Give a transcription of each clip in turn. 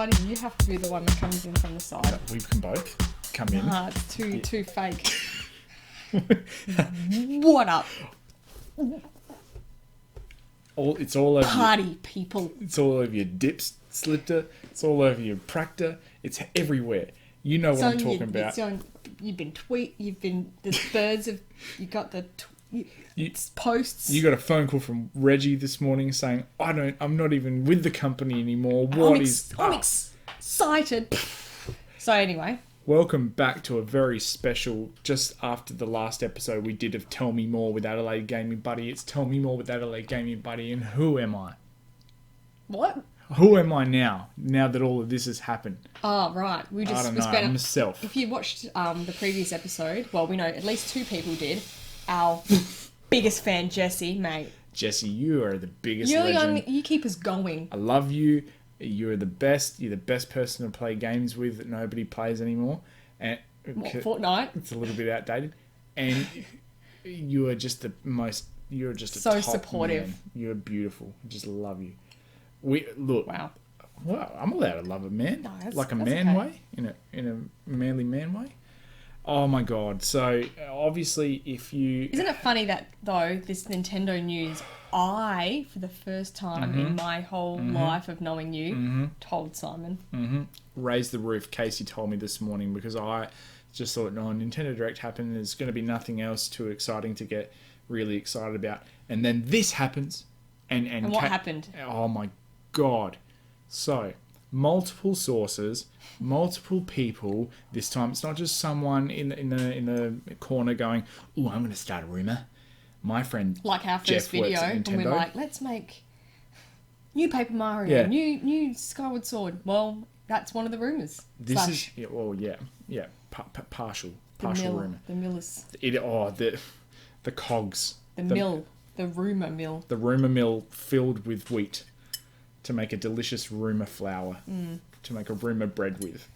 side, or you have to be the one that comes in from the side? We can both come in. Nah, it's too fake. What up? It's all over Party people. It's all over your dips, Slipter. It's all over your Practor. It's everywhere. You know what I'm talking about. You've been the birds have, you got the posts. You got a phone call from Reggie this morning saying, I'm not even with the company anymore. I'm excited. So anyway. Welcome back to a very special, just after the last episode we did of Tell Me More with Adelaide Gaming Buddy. It's Tell Me More with Adelaide Gaming Buddy, and who am I? What? Who am I now that all of this has happened? Oh, right. I don't know, I'm myself. If you watched the previous episode, well, we know at least 2 people did. Our biggest fan, Jesse, mate. Jesse, you are the biggest legend. You keep us going. I love you. You're the best. You're the best person to play games with that nobody plays anymore. And Fortnite? It's a little bit outdated. And you are just the most. You're just a so top supportive. Man. You're beautiful. I just love you. Wow. Well, I'm allowed to love a man, like a man way, in a manly man way. Oh my god! So obviously, isn't it funny that though this Nintendo news, I for the first time in my whole life of knowing you, told Simon. Raise the roof. Casey told me this morning because I just thought, no, Nintendo Direct happened. There's going to be nothing else too exciting to get really excited about, and then this happens, and what happened? Oh my god! So multiple sources. Multiple people. This time, it's not just someone in the corner going, "Oh, I'm going to start a rumor." My friend, like our first Jeff video, and we're like, "Let's make new Paper Mario, new Skyward Sword." Well, that's one of the rumors. Partial mill, rumor. The mill is the cogs. The rumor mill. The rumor mill filled with wheat to make a delicious rumor flour. To make a rumor bread with.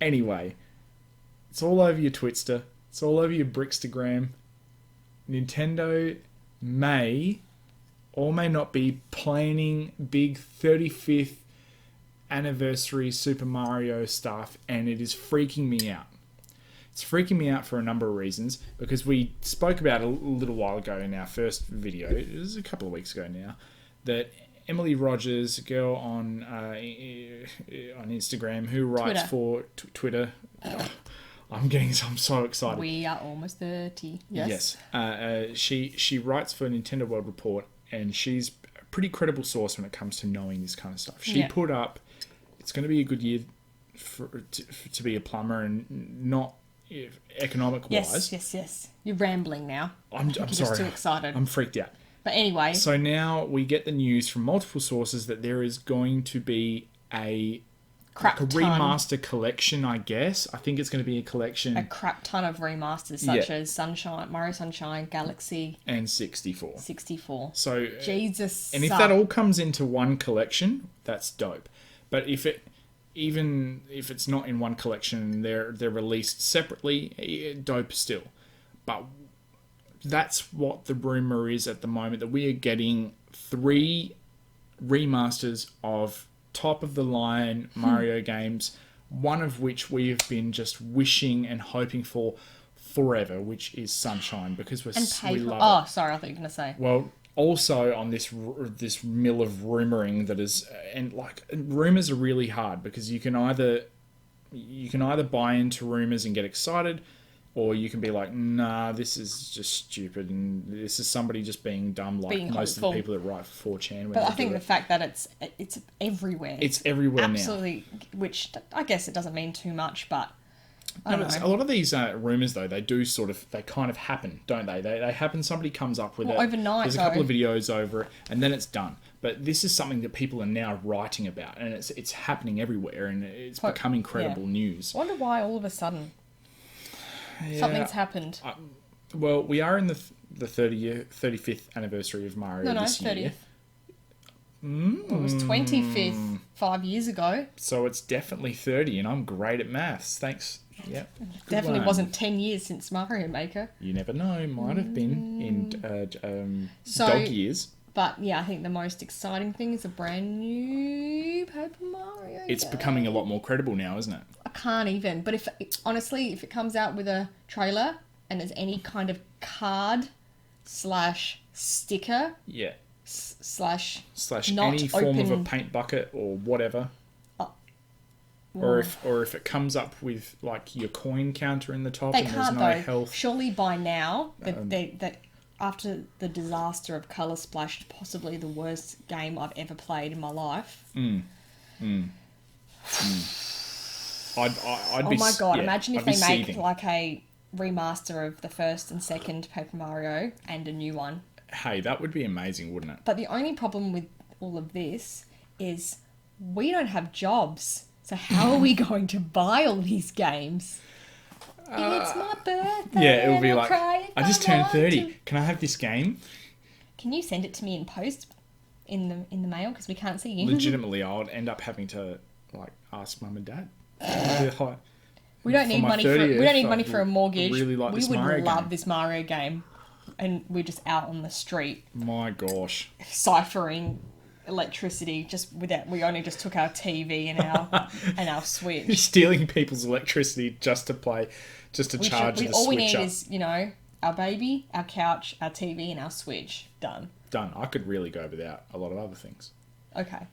Anyway, it's all over your Twitster. It's all over your Brickstagram. Nintendo may or may not be planning big 35th anniversary Super Mario stuff, and it is freaking me out. It's freaking me out for a number of reasons, because we spoke about it a little while ago in our first video. It was a couple of weeks ago now, that Emily Rogers, a girl on Instagram who writes for Twitter. I'm so excited. We are almost 30. Yes. She writes for Nintendo World Report, and she's a pretty credible source when it comes to knowing this kind of stuff. She put up, it's going to be a good year to be a plumber, and not economic wise. Yes. You're rambling now. I'm You're sorry. Just too excited. I'm freaked out. But anyway. So now we get the news from multiple sources that there is going to be a remaster collection, I guess. I think it's going to be a collection. A crap ton of remasters, such as Sunshine, Mario Sunshine, Galaxy. And 64. So, Jesus. And if that all comes into one collection, that's dope. But if it's not in one collection, they're released separately, dope still. But that's what the rumor is at the moment, that we are getting 3 remasters of top-of-the-line Mario games, one of which we have been just wishing and hoping for forever, which is Sunshine, because we love it. Oh, sorry, I thought you were going to say. Well, also on this mill of rumoring that is... And, rumours are really hard, because you can either buy into rumours and get excited, or you can be like, nah, this is just stupid, and this is somebody just being dumb, like most of the people that write for 4chan. But I think the fact that it's everywhere. It's everywhere now. Absolutely, which I guess it doesn't mean too much, but I don't know. A lot of these rumours, though, they kind of happen, don't they? They happen, somebody comes up with it. Overnight, there's a couple of videos over it, and then it's done. But this is something that people are now writing about, and it's happening everywhere, and it's becoming credible news. I wonder why all of a sudden... Yeah, something's happened. Well, we are in the 35th anniversary of Mario this 30th. year. It was 25th 5 years ago. So it's definitely 30, and I'm great at maths. Thanks. Yeah. Definitely wasn't 10 years since Mario Maker. You never know. Might have been in dog years. But yeah, I think the most exciting thing is a brand new Paper Mario It's game. becoming a lot more credible now, isn't it? I can't even. But honestly, if it comes out with a trailer and there's any kind of card / sticker Yeah. / Any not form of a open- paint bucket or whatever. Well, Or if it comes up with like your coin counter in the top they and there's can't no though. health. Surely by now that after the disaster of Colour Splash, possibly the worst game I've ever played in my life. I'd be, Oh my god! yeah, Imagine if I'd be they make seething. like a remaster of the first and second Paper Mario and a new one. Hey, that would be amazing, wouldn't it? But the only problem with all of this is we don't have jobs. So how are we going to buy all these games? It's my birthday. Yeah, it would and be I'll like, cry if I just turned want 30. to." Can I have this game? Can you send it to me in post in the mail because we can't see you? Legitimately, I would end up having to like ask mum and dad. We don't need my money 30th, for a mortgage. really like we this would Mario love game. this Mario game, and we're just out on the street My gosh. ciphering electricity. We only just took our TV and our Switch. You're stealing people's electricity just to charge the All we Switch need up. is our baby, our couch, our TV, and our Switch. Done. Done. I could really go without a lot of other things. Okay.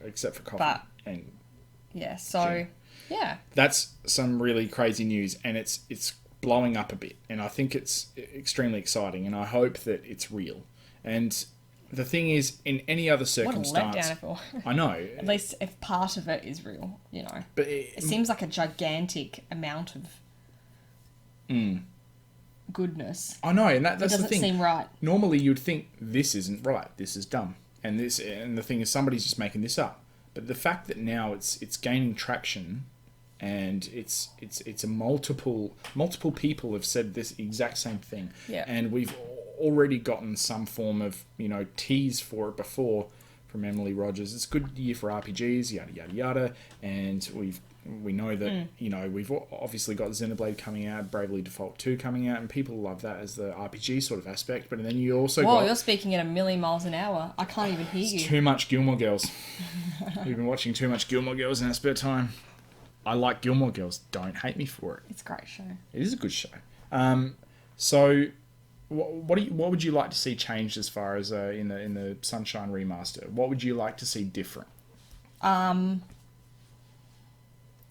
Except for coffee. But- and Yeah. So yeah. that's some really crazy news, and it's blowing up a bit, and I think it's extremely exciting, and I hope that it's real. And the thing is, in any other What a circumstance, letdown if all. I know, At least if part of it is real, but It seems like a gigantic amount of goodness. I know, and It that's the doesn't thing. seem right. Normally, you'd think this isn't right, this is dumb, and the thing is, somebody's just making this up. But the fact that now it's gaining traction, and it's a multiple people have said this exact same thing, Yeah. and we've already gotten some form of tease for it before from Emily Rogers. It's a good year for RPGs, yada yada yada, and we know that we've obviously got Xenoblade coming out, Bravely Default 2 coming out, and people love that as the RPG sort of aspect. But then you also Whoa, got you're speaking at a million miles an hour. I can't even hear you. too much Gilmore Girls. We've been watching too much Gilmore Girls in our spare time. I like Gilmore Girls. Don't hate me for it. It's a great show. It is a good show. So, what would you like to see changed as far as in the Sunshine remaster? What would you like to see different?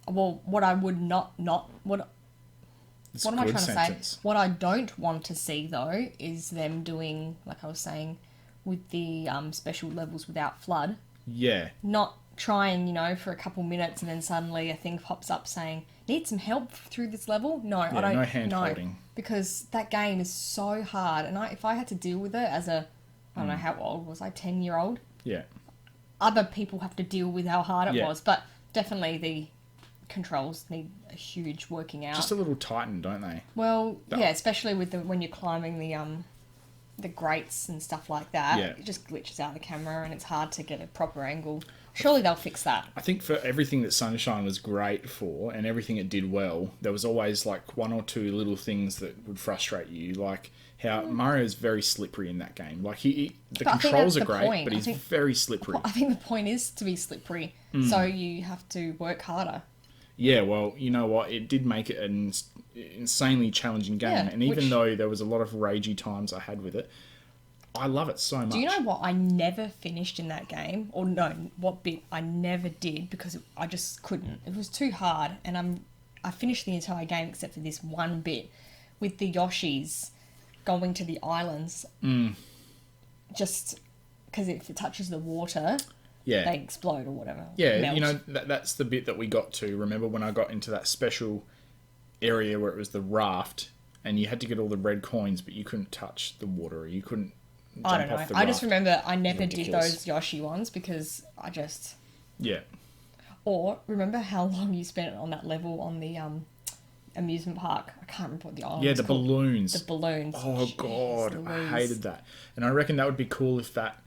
Well, what I would not what It's what a am I good trying sentence. to say? What I don't want to see though is them doing, like I was saying, with the special levels without flood. Yeah. Not trying, for a couple minutes and then suddenly a thing pops up saying, need some help through this level? No, I don't. no hand-holding. Because that game is so hard. And if I had to deal with it as I don't know how old was I, 10-year-old? Yeah. Other people have to deal with how hard it Yeah. was. But definitely the controls need a huge working out. Just a little tightened, don't they? Well, yeah, especially with when you're climbing the grates and stuff like that. Yeah. It just glitches out the camera and it's hard to get a proper angle. Surely they'll fix that. I think for everything that Sunshine was great for and everything it did well, there was always like one or two little things that would frustrate you, like how Mario's very slippery in that game. Like the But I think controls that's are the great, point. but I he's think- very slippery. I think the point is to be slippery, so you have to work harder. Yeah, well, you know what? It did make it an insanely challenging game, Yeah, and even which- though there was a lot of ragey times I had with it, I love it so much. Do you know what I never finished in that game? Or no, what bit I never did because I just couldn't. It was too hard, and I finished the entire game except for this one bit with the Yoshis going to the islands. Just because if it touches the water, Yeah. they explode or whatever. Yeah, melt. that's the bit that we got to. Remember when I got into that special area where it was the raft, and you had to get all the red coins, but you couldn't touch the water, or you couldn't jump I don't know. off the I just raft. remember I never did ridiculous. those Yoshi ones because I just... Yeah. Or remember how long you spent on that level on the amusement park? I can't remember what the island Yeah, was the called. balloons. The balloons. Oh, Jeez God. I Louise. hated that. And I reckon that would be cool if that,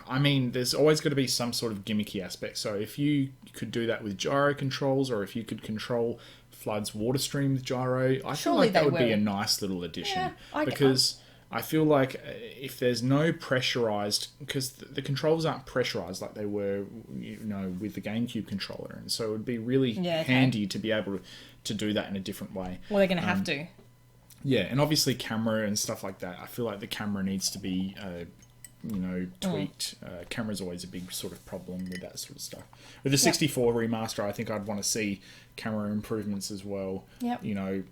I mean, there's always got to be some sort of gimmicky aspect. So if you could do that with gyro controls, or if you could control Flood's water stream with gyro, I feel Surely like that they would be will. a nice little addition. Yeah, because I feel like if there's no pressurized, because the controls aren't pressurized like they were, with the GameCube controller, and so it would be really handy to be able to do that in a different way. Well, they're going to have to. Yeah, and obviously camera and stuff like that. I feel like the camera needs to be, tweaked. Camera's always a big sort of problem with that sort of stuff. With the 64 remaster, I think I'd want to see camera improvements as well. Yep.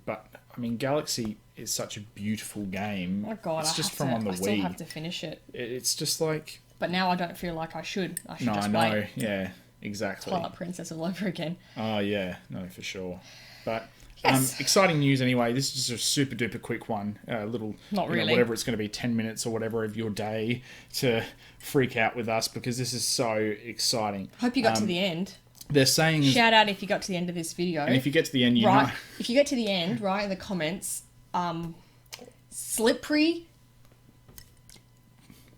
But I mean, Galaxy is such a beautiful game. Oh God, it's just from I on the Wii. still have to finish it. It's just like. But now I don't feel like I should. I should No, just I know. wait. Yeah, exactly. Twilight Princess all over again. Oh yeah, no, for sure. But. Yes. Exciting news anyway. This is just a super duper quick one. Little, Not really. whatever it's going to be, 10 minutes or whatever of your day to freak out with us because this is so exciting. Hope you got to the end. They're saying... Shout out if you got to the end of this video. And if you get to the end, if you get to the end, write in the comments, slippery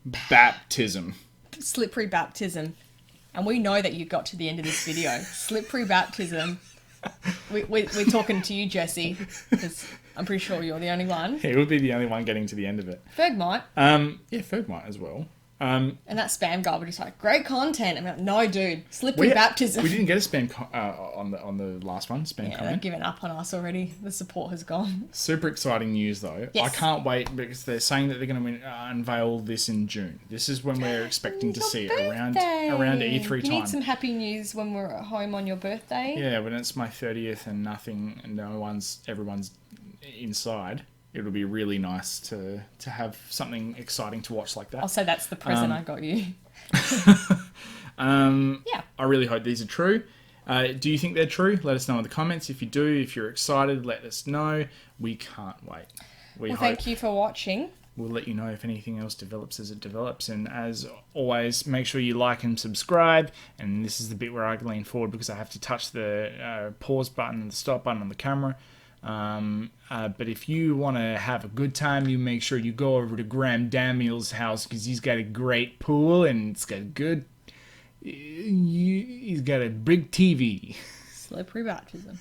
baptism. Slippery baptism. And we know that you got to the end of this video. Slippery baptism. We're talking to you, Jesse, because I'm pretty sure you're the only one. He would be the only one getting to the end of it. Ferg might. Yeah, Ferg might as well. And that spam guy was just like, great content. I'm like, no, dude, slippery baptism. We didn't get a spam on the last one, comment. They've given up on us already. The support has gone. Super exciting news, though. Yes. I can't wait because they're saying that they're going to unveil this in June. This is when we're expecting to see it around E3 time. You need some happy news when we're at home on your birthday. Yeah, when it's my 30th and everyone's inside. It'll be really nice to have something exciting to watch like that. I'll say that's the present I got you. Yeah. I really hope these are true. Do you think they're true? Let us know in the comments. If you do, if you're excited, let us know. We can't wait. Thank you for watching. We'll let you know if anything else develops as it develops. And as always, make sure you like and subscribe. And this is the bit where I lean forward because I have to touch the pause button and the stop button on the camera. But if you want to have a good time, you make sure you go over to Graham Daniel's house because he's got a great pool and it's got he's got a big TV. Slippery baptism.